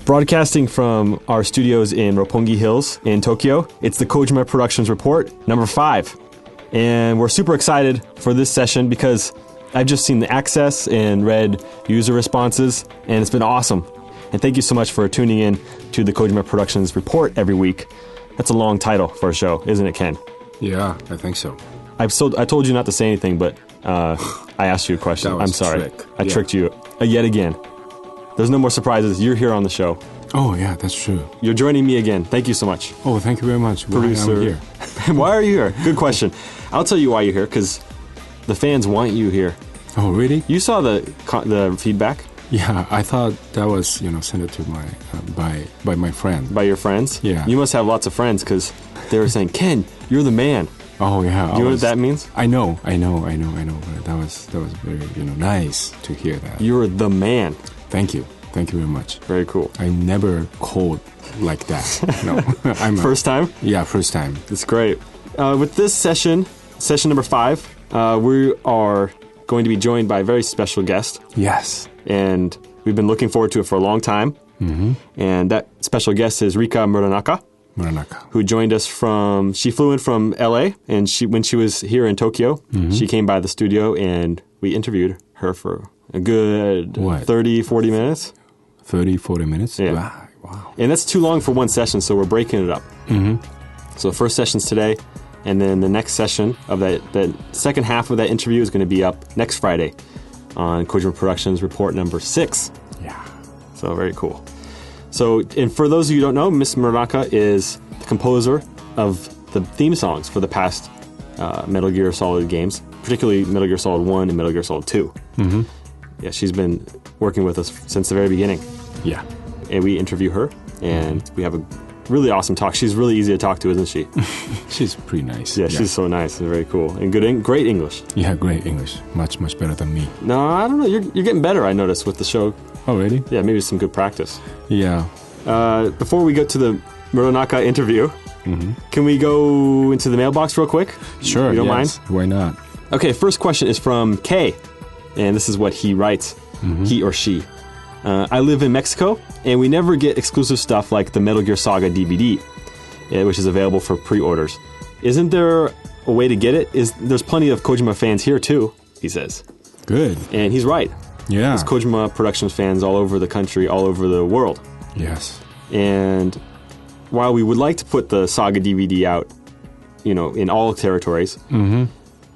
Broadcasting from our studios in Roppongi Hills in Tokyo, it's the Kojima Productions Report, number 5. And we're super excited for this session because I've just seen the access and read user responses, and it's been awesome. And thank you so much for tuning in to the Kojima Productions Report every week. That's a long title for a show, isn't it, Ken? Yeah, I think so. I told you not to say anything, but I asked you a question. That was I'm sorry. trick. I tricked you yet again. There's no more surprises. You're here on the show. Oh, yeah, that's true. You're joining me again. Thank you so much. Oh, thank you very much. Producer. Why am I here? Why are you here? Good question. I'll tell you why you're here, because the fans want you here. Oh, really? You saw the feedback? Yeah, I thought that was, sent it to my by my friend. By your friends? Yeah. You must have lots of friends, because they were saying, Ken, you're the man. Oh, yeah. Do you know what that means? I know. But that was very, nice to hear that. You're the man. Thank you. Thank you very much. Very cool. I never called like that. No. First time? Yeah, first time. It's great. With this session number 5, we are going to be joined by a very special guest. Yes. And we've been looking forward to it for a long time. Mm-hmm. And that special guest is Rika Muranaka, who joined us she flew in from LA, and when she was here in Tokyo, she came by the studio and we interviewed her for a good 30, 40 minutes. 30, 40 minutes? Yeah. Wow. And that's too long for one session, so we're breaking it up. Mm-hmm. So the first session's today, and then the next session of that second half of that interview is going to be up next Friday on Kojima Productions Report number 6. Yeah. So very cool. So, and for those of you who don't know, Miss Muranaka is the composer of the theme songs for the past Metal Gear Solid games, particularly Metal Gear Solid 1 and Metal Gear Solid 2. Mm-hmm. Yeah, she's been working with us since the very beginning. Yeah. And we interview her, and we have a really awesome talk. She's really easy to talk to, isn't she? She's pretty nice. Yeah, she's so nice and very cool. And great English. Yeah, great English. Much, much better than me. No, I don't know. You're getting better, I noticed, with the show. Oh, really? Yeah, maybe some good practice. Yeah. Before we get to the Muranaka interview, can we go into the mailbox real quick? Sure, You don't mind? Why not? Okay, first question is from Kay, and this is what he writes, he or she. I live in Mexico, and we never get exclusive stuff like the Metal Gear Saga DVD, which is available for pre-orders. Isn't there a way to get it? There's plenty of Kojima fans here, too, he says. Good. And he's right. Yeah. There's Kojima Productions fans all over the country, all over the world. Yes. And while we would like to put the Saga DVD out, in all territories, in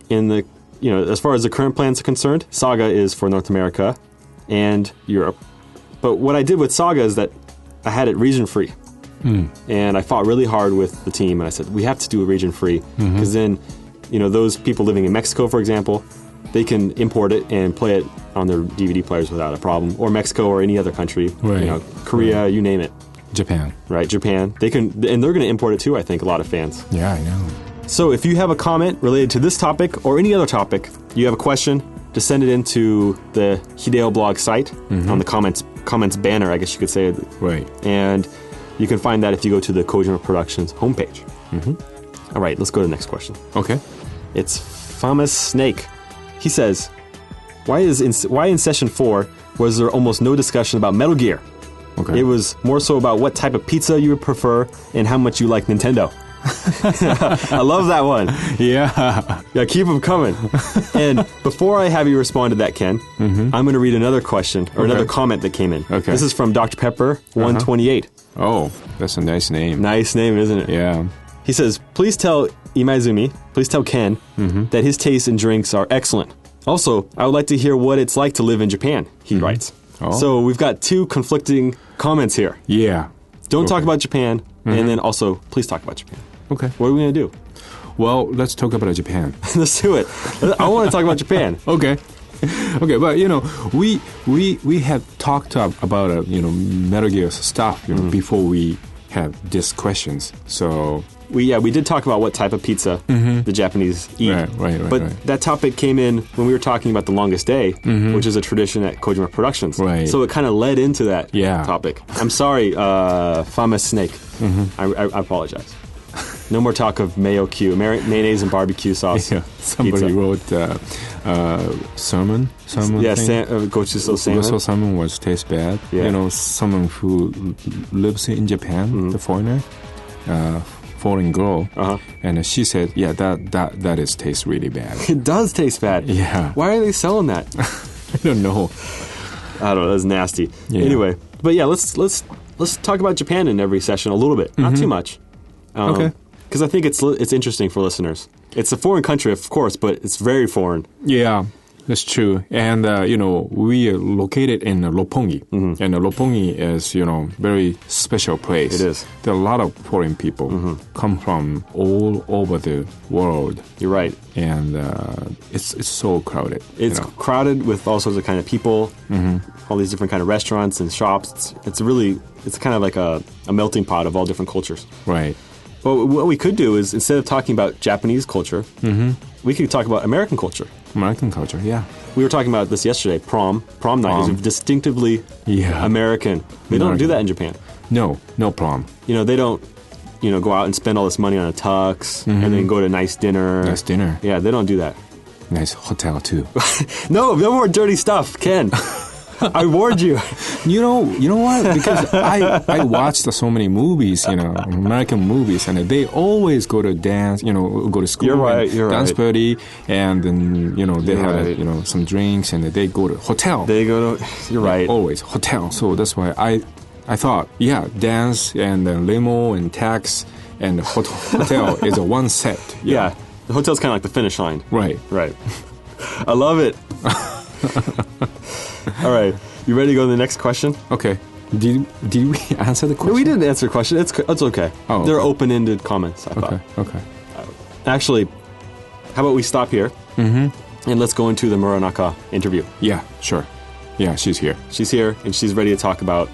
the, as far as the current plans are concerned, Saga is for North America and Europe. But what I did with Saga is that I had it region-free. And I fought really hard with the team, and I said, we have to do it region-free, because then, those people living in Mexico, for example, they can import it and play it on their DVD players without a problem, or Mexico or any other country, Korea, you name it. Japan. Right, Japan. They can, and they're going to import it too, I think, a lot of fans. Yeah, I know. So if you have a comment related to this topic or any other topic, you have a question, just send it into the HIDEO-Blog site on the comments banner, I guess you could say. Right. And you can find that if you go to the Kojima Productions homepage. All right, let's go to the next question. Okay. It's Famous Snake. He says, why in session 4 was there almost no discussion about Metal Gear? Okay. It was more so about what type of pizza you would prefer and how much you like Nintendo. I love that one. Yeah. Yeah, keep them coming. And before I have you respond to that, Ken, I'm going to read another question or another comment that came in. Okay. This is from Dr. Pepper 128. Oh, that's a nice name. Nice name, isn't it? Yeah. He says, please tell Ken that his tastes in drinks are excellent. Also, I would like to hear what it's like to live in Japan, he writes. Oh. So we've got two conflicting comments here. Yeah. Don't talk about Japan, and then also, please talk about Japan. Okay. What are we going to do? Well, let's talk about Japan. Let's do it. I want to talk about Japan. Okay. Okay, but we have talked about Metal Gear stuff before we had these questions. So we did talk about what type of pizza the Japanese eat. Right. But that topic came in when we were talking about the longest day, which is a tradition at Kojima Productions. Right. So it kind of led into that topic. I'm sorry, Famous Snake. I apologize. No more talk of mayo Q, mayonnaise and barbecue sauce. Yeah, somebody pizza. wrote salmon. Yeah, thing. gochuso salmon. Gochuso salmon was taste bad. Yeah. You know, someone who lives in Japan, the foreigner, foreign girl, and she said, "Yeah, that is taste really bad." It does taste bad. Yeah. Why are they selling that? I don't know. I don't know. That's nasty. Yeah. Anyway, but yeah, let's talk about Japan in every session a little bit, not too much. Okay. Because I think it's interesting for listeners. It's a foreign country, of course, but it's very foreign. Yeah, that's true. And, we are located in Roppongi. And Roppongi is, very special place. It is. There are a lot of foreign people come from all over the world. You're right. And it's so crowded. It's crowded with all sorts of kind of people, all these different kind of restaurants and shops. It's kind of like a melting pot of all different cultures. Right. But what we could do is, instead of talking about Japanese culture, we could talk about American culture. American culture, yeah. We were talking about this yesterday. Prom night is distinctively American. They don't do that in Japan. No prom. They don't, go out and spend all this money on a tux and then go to a nice dinner. Nice dinner. Yeah, they don't do that. Nice hotel, too. No more dirty stuff, Ken. I warned you. You know what? Because I watched so many movies, American movies, and they always go to dance, go to school, You're right, dance right. party, and then they You're have right. some drinks, and they go to hotel. They go to. You're right. Always hotel. So that's why I thought, dance and then limo and tax and hotel is a one set. Yeah, the hotel's kind of like the finish line. Right. Right. I love it. All right, you ready to go to the next question? Okay. Did we answer the question? No, we didn't answer the question. It's okay. Oh, They're okay. open-ended comments, I thought. Okay. Actually, how about we stop here and let's go into the Muranaka interview. Yeah, sure. Yeah, she's here. She's here, and she's ready to talk about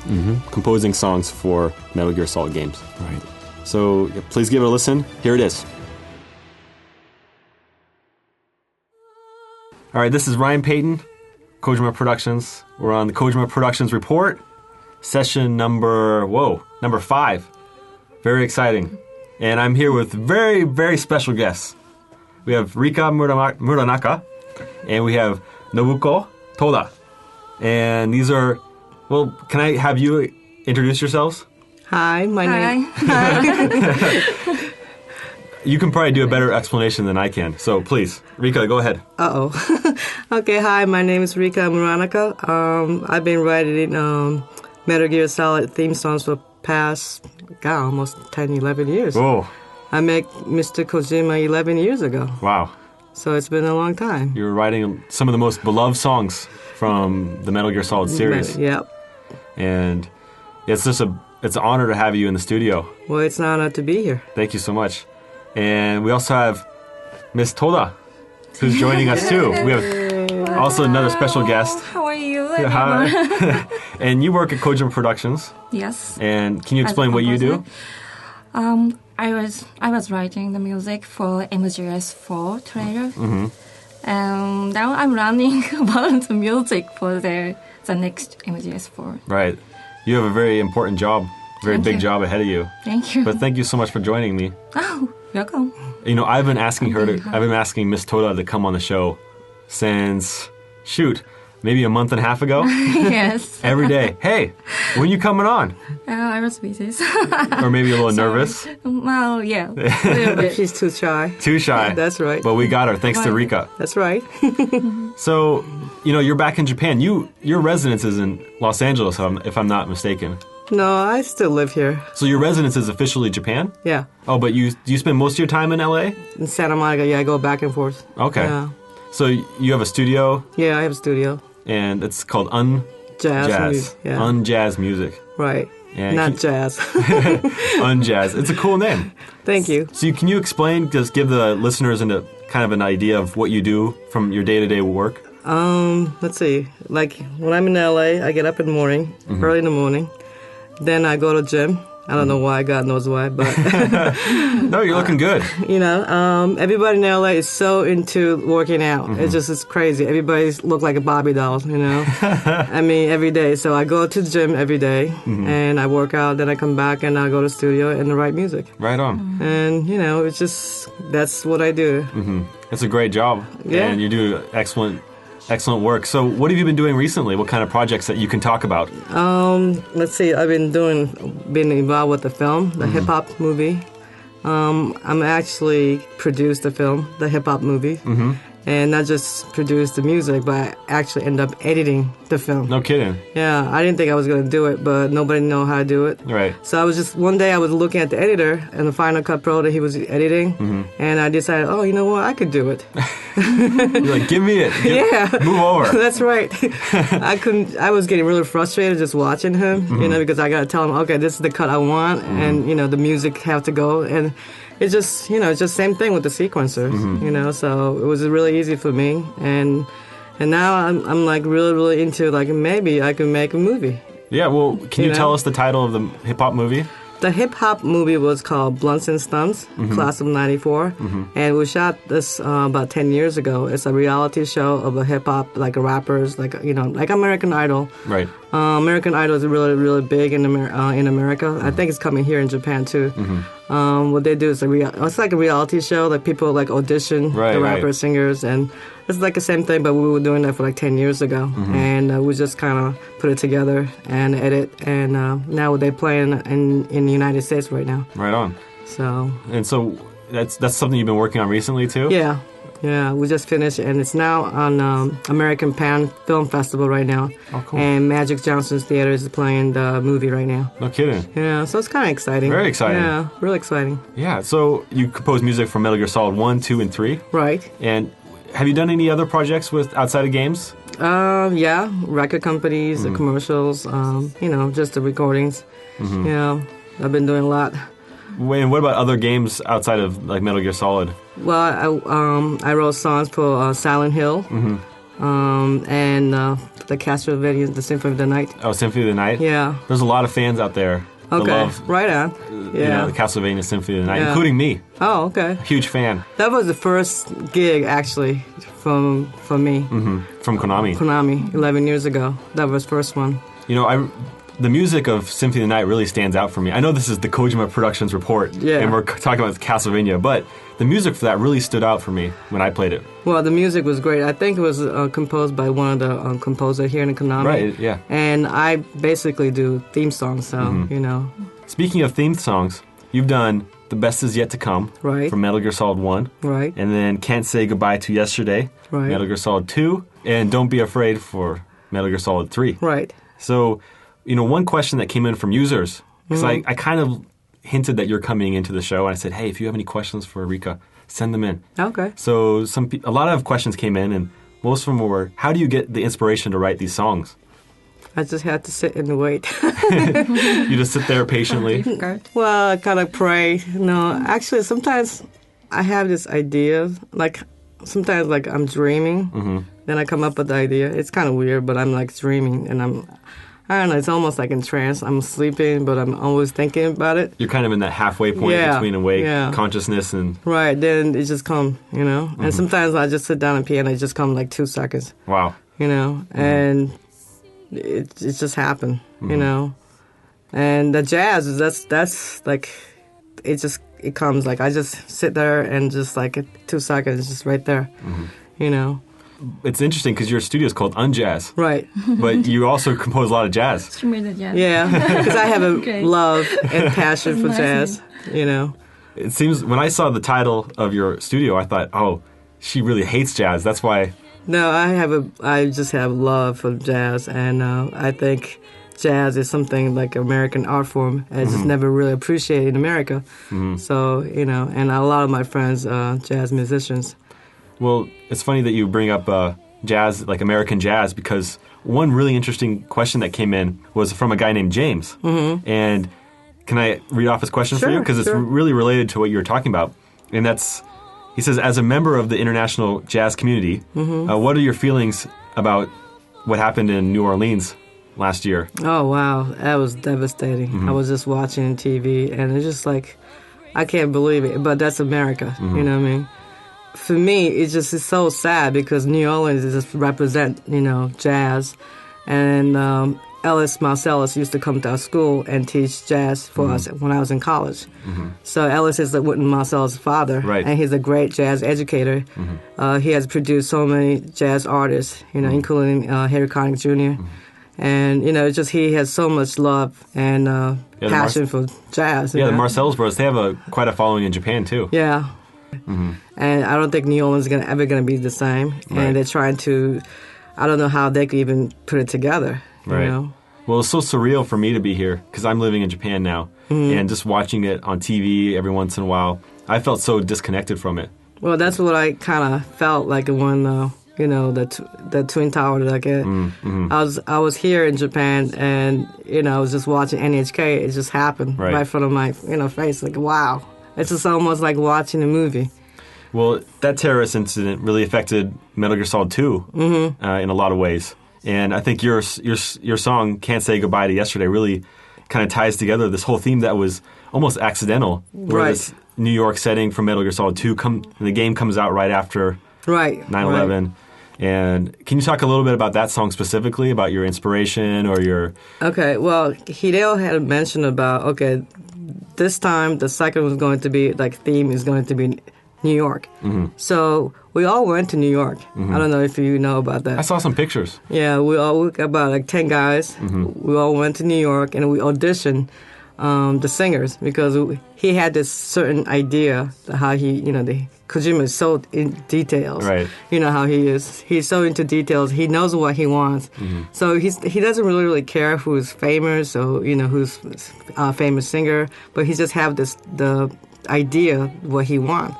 composing songs for Metal Gear Solid games. Right. So please give it a listen. Here it is. All right, this is Ryan Payton, Kojima Productions. We're on the Kojima Productions Report, session number 5. Very exciting. And I'm here with very, very special guests. We have Rika Muranaka, and we have Nobuko Toda. And these are, can I have you introduce yourselves? Hi, my name. Hi. You can probably do a better explanation than I can. So please, Rika, go ahead. Okay, hi, my name is Rika Muranaka. I've been writing Metal Gear Solid theme songs for the past, almost 10, 11 years. Oh, I met Mr. Kojima 11 years ago, wow. so it's been a long time. You're writing some of the most beloved songs from the Metal Gear Solid series. Yep. And it's an honor to have you in the studio. Well, it's an honor to be here. Thank you so much. And we also have Miss Toda, who's joining us too. We have also another special guest. How are you? Hi. And you work at Kojima Productions. Yes. And can you explain what you do? I was writing the music for MGS4 trailer. And now I'm learning about the music for the next MGS4. Right. You have a very important job, very Thank big you. job ahead of you. Thank you. But thank you so much for joining me. Oh, welcome. I've been asking Miss Toda to come on the show since, maybe a month and a half ago. Yes. Every day. Hey, when you coming on? I was busy. Or maybe a little nervous? Well, yeah. A little bit. She's too shy. Too shy. That's right. But we got her, thanks to Right. Rika. That's right. So, you're back in Japan. Your residence is in Los Angeles, if I'm not mistaken. No, I still live here. So your residence is officially Japan? Yeah. Oh, but do you spend most of your time in LA? In Santa Monica, I go back and forth. Okay. Yeah. So you have a studio, Yeah, I have a studio. and it's called Jazz. Music. Yeah. Unjazz Music. Right. And Not jazz. Unjazz. It's a cool name. Thank you. So can you explain, just give the listeners kind of an idea of what you do from your day-to-day work? Let's see. Like when I'm in LA, I get up in the morning, early in the morning. Then I go to gym I don't know why, God knows why, but No, you're looking good. you know, everybody in LA is so into working out. It's crazy. Everybody look like a Barbie doll, you know. I mean, every day. So I go to the gym every day, and I work out. Then I come back and I go to the studio and write music. Right on. And you know, it's just that's what I do. It's a great job. Yeah. And you do excellent work. So what have you been doing recently? What kind of projects that you can talk about? Let's see. I've been involved with the film, the hip hop movie. I'm actually produced the film, the hip hop movie, and not just produced the music, but I actually end up editing the film. No kidding. Yeah, I didn't think I was going to do it, but nobody know how to do it. Right. So one day I was looking at the editor and the Final Cut Pro that he was editing, and I decided, oh, you know what, I could do it. You're like, give me it. Move over. That's right. I was getting really frustrated just watching him, you know, because I got to tell him, okay, this is the cut I want, and, you know, the music have to go, and it's just, you know, it's just same thing with the sequencers, you know, so it was really easy for me, and now I'm like really into like maybe I can make a movie. Yeah, well, can you tell us the title of the hip-hop movie? The hip-hop movie was called Blunts and Stunts, class of 94, and we shot this about 10 years ago. It's a reality show of a hip-hop, like rappers, like, you know, like American Idol. Right. American Idol is really big in America. I think it's coming here in Japan too. What they do is it's like a reality show. Like people like audition the rappers, singers, and it's like the same thing. But we were doing that for like 10 years ago, and we just kind of put it together and edit. And now they're playing in the United States right now. Right on. So that's something you've been working on recently too. Yeah, we just finished, and it's now on American Pan Film Festival right now. Oh, cool. And Magic Johnson's Theater is playing the movie right now. No kidding. Yeah, so it's kind of exciting. Very exciting. Yeah, really exciting. Yeah, so you compose music for Metal Gear Solid 1, 2, and 3. Right. And have you done any other projects with outside of games? Yeah, record companies, the commercials, you know, just the recordings. You know, I've been doing a lot. And what about other games outside of like Metal Gear Solid? Well, I wrote songs for Silent Hill, and the Castlevania, the Symphony of the Night. Oh, Symphony of the Night? Yeah. There's a lot of fans out there that love right on. you know, the Castlevania Symphony of the Night, including me. Oh, okay. Huge fan. That was the first gig, actually, from me. From Konami. Konami, 11 years ago. That was the first one. You know, the music of Symphony of the Night really stands out for me. I know this is the Kojima Productions Report, and we're talking about Castlevania, but the music for that really stood out for me when I played it. Well, the music was great. I think it was composed by one of the composers here in Konami. Right, yeah. And I basically do theme songs, so, you know. Speaking of theme songs, you've done The Best Is Yet to Come from Metal Gear Solid 1. Right. And then Can't Say Goodbye to Yesterday, Metal Gear Solid 2, and Don't Be Afraid for Metal Gear Solid 3. Right. So, you know, one question that came in from users, because I kind of hinted that you're coming into the show, and I said, hey, if you have any questions for Rika, send them in. Okay. So a lot of questions came in, and most of them were, how do you get the inspiration to write these songs? I just had to sit and wait. You just sit there patiently? Well, I kind of pray. No, actually, sometimes I have this idea, like, sometimes, like, I'm dreaming, then I come up with the idea. It's kind of weird, but I'm, like, dreaming, and I don't know, it's almost like in trance. I'm sleeping, but I'm always thinking about it. You're kind of in that halfway point between awake consciousness and... Right, then it just comes, you know. And sometimes I just sit down and piano, it just comes like 2 seconds. Wow. You know, and it just happened, you know. And the jazz, that's like, it comes like, I just sit there and just like 2 seconds, it's just right there, you know. It's interesting because your studio is called Unjazz. Right. But you also compose a lot of jazz. Yeah, because I have a love and passion for jazz, you know. It seems, when I saw the title of your studio, I thought, oh, she really hates jazz. That's why... No, I just have love for jazz, and I think jazz is something like American art form. I just never really appreciated in America. So, you know, and a lot of my friends are jazz musicians. Well, it's funny that you bring up jazz, like American jazz, because one really interesting question that came in was from a guy named James. And can I read off his question for you? Because it's really related to what you were talking about. And he says, as a member of the international jazz community, what are your feelings about what happened in New Orleans last year. Oh, wow. That was devastating. I was just watching TV, and it's just like, I can't believe it. But that's America, you know what I mean? For me, it's so sad because New Orleans just represent, jazz. And Ellis Marcellus used to come to our school and teach jazz for us when I was in college. So Ellis is Wynton Marcellus' father, and he's a great jazz educator. He has produced so many jazz artists, including Harry Connick Jr., and, he has so much love and passion for jazz. Yeah, the Marcellus brothers, they have quite a following in Japan, too. Yeah. And I don't think New Orleans is ever going to be the same. And they're trying to, I don't know how they could even put it together, you know? Well, it's so surreal for me to be here because I'm living in Japan now. And just watching it on TV every once in a while, I felt so disconnected from it. Well, that's what I kind of felt like when... the Twin Tower that I was here in Japan, and I was just watching NHK. It just happened right in front of my face. Like, wow, it's just almost like watching a movie. Well, that terrorist incident really affected Metal Gear Solid 2 in a lot of ways, and I think your song "Can't Say Goodbye to Yesterday" really kind of ties together this whole theme that was almost accidental. Where this New York setting from Metal Gear Solid 2 the game comes out right after 9/11. And can you talk a little bit about that song specifically, about your inspiration or your... Okay, well, Hideo had mentioned about, this time the second was going to be, theme is going to be New York. So we all went to New York. I don't know if you know about that. I saw some pictures. Yeah, we about 10 guys. We all went to New York and we auditioned the singers because he had this certain idea how he, Kojima is so in details. Right. You know how he is. He's so into details. He knows what he wants. So he doesn't really care who's famous or who's a famous singer, but he just have the idea what he wants.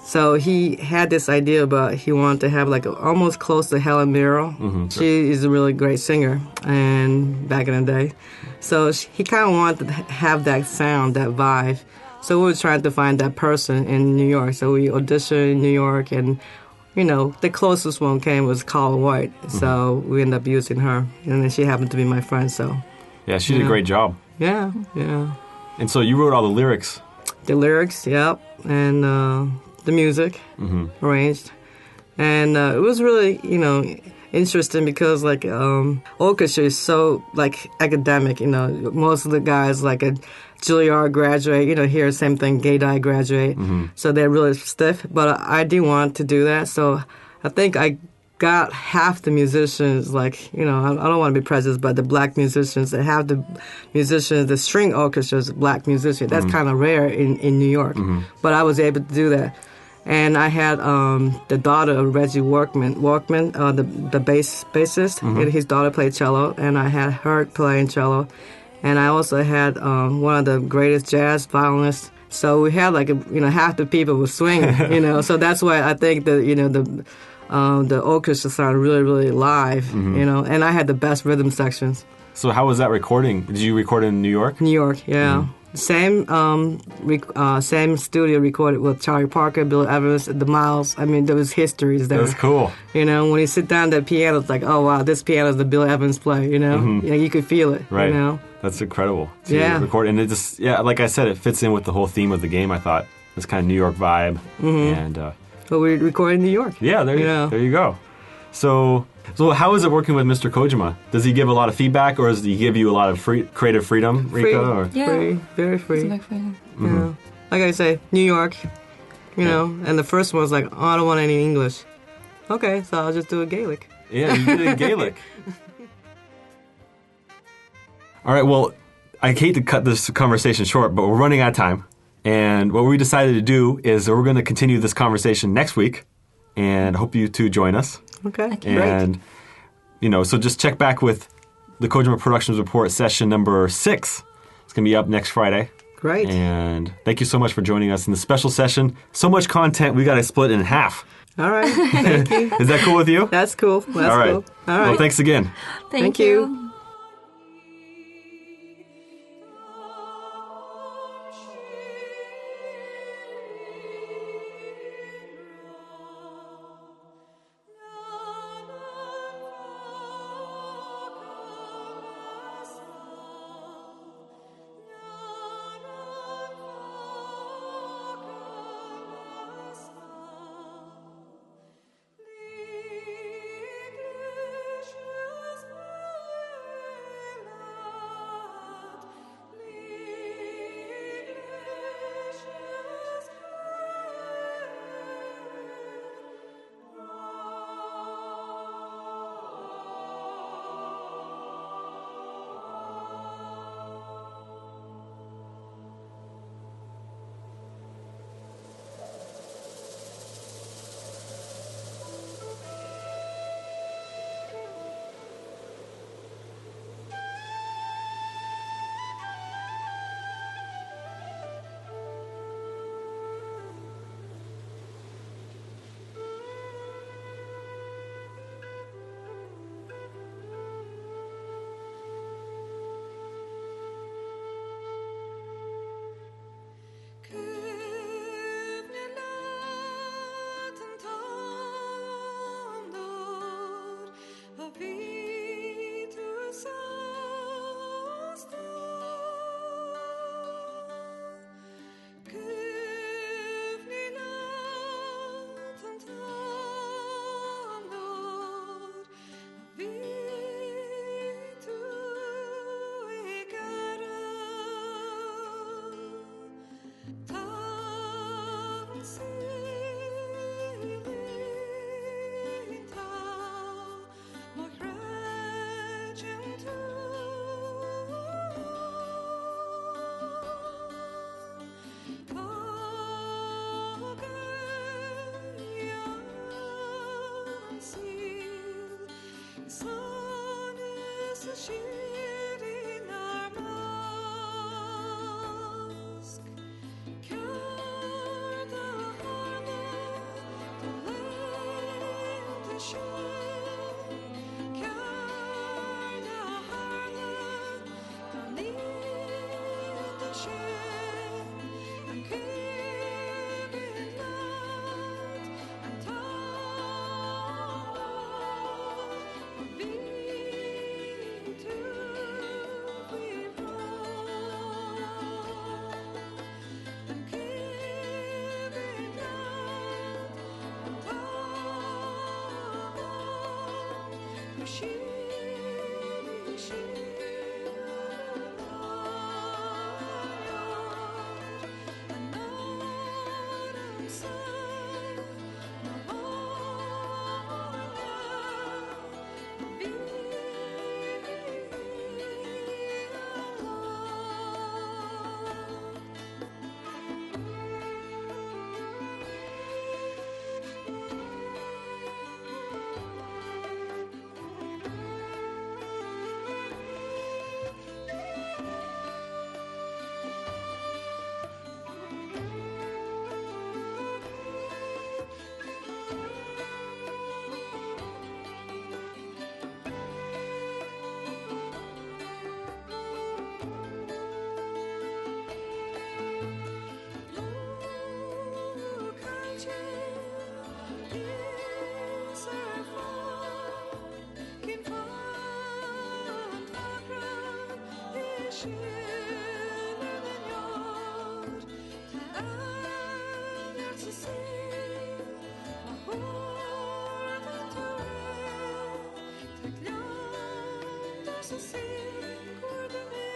So he had this idea about he wanted to have almost close to Helen Mirren. She is a really great singer, and back in the day, so he kind of wanted to have that sound, that vibe. So we were trying to find that person in New York. So we auditioned in New York, and the closest one came was Carla White. So we ended up using her, and then she happened to be my friend. So yeah, she did a great job. Yeah. And so you wrote all the lyrics. The lyrics, yep, and the music arranged, and it was really interesting because orchestra is so academic. Most of the guys a Juilliard graduate. Here same thing, Gaydai graduate. So they're really stiff. But I didn't want to do that, so I think I got half the musicians. I don't want to be prejudiced, but the black musicians, they have the musicians, the string orchestras, black musicians. That's kind of rare in New York. But I was able to do that. And I had the daughter of Reggie Walkman, the bassist. His daughter played cello, and I had her playing cello. And I also had one of the greatest jazz violinists. So we had half the people were swinging, So that's why I think that the orchestra sounded really, really live, And I had the best rhythm sections. So how was that recording? Did you record in New York? New York, yeah. Same studio recorded with Charlie Parker, Bill Evans, the Miles. I mean, there was histories there. That's cool. When you sit down at that piano, it's like, oh wow, this piano is the Bill Evans play. You could feel it. Right. That's incredible. To record, and it just like I said, it fits in with the whole theme of the game. I thought this kind of New York vibe, and. But we recorded in New York. Yeah, there you go. So how is it working with Mr. Kojima? Does he give a lot of feedback, or does he give you a lot of creative freedom, Rika? Or? Yeah. Free, very free. It's like freedom. Yeah. Like I say, New York, and the first one was like, oh, I don't want any English. Okay, so I'll just do a Gaelic. Yeah, you did Gaelic. All right, well, I hate to cut this conversation short, but we're running out of time. And what we decided to do is we're going to continue this conversation next week, and hope you two join us. Okay, and, so just check back with the Kojima Productions Report session number 6. It's going to be up next Friday. Great. And thank you so much for joining us in the special session. So much content, we got to split it in half. All right, thank you. Is that cool with you? That's cool. That's All right. cool. All right. Well, thanks again. Thank you.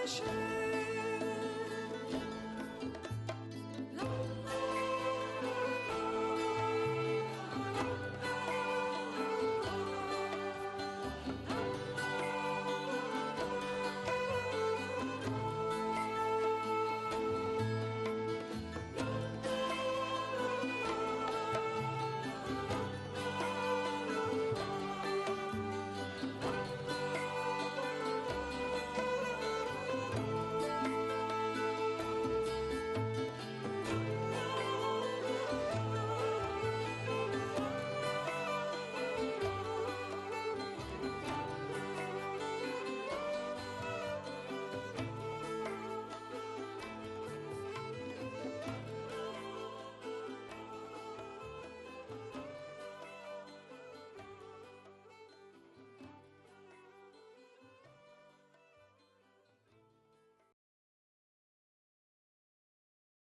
Share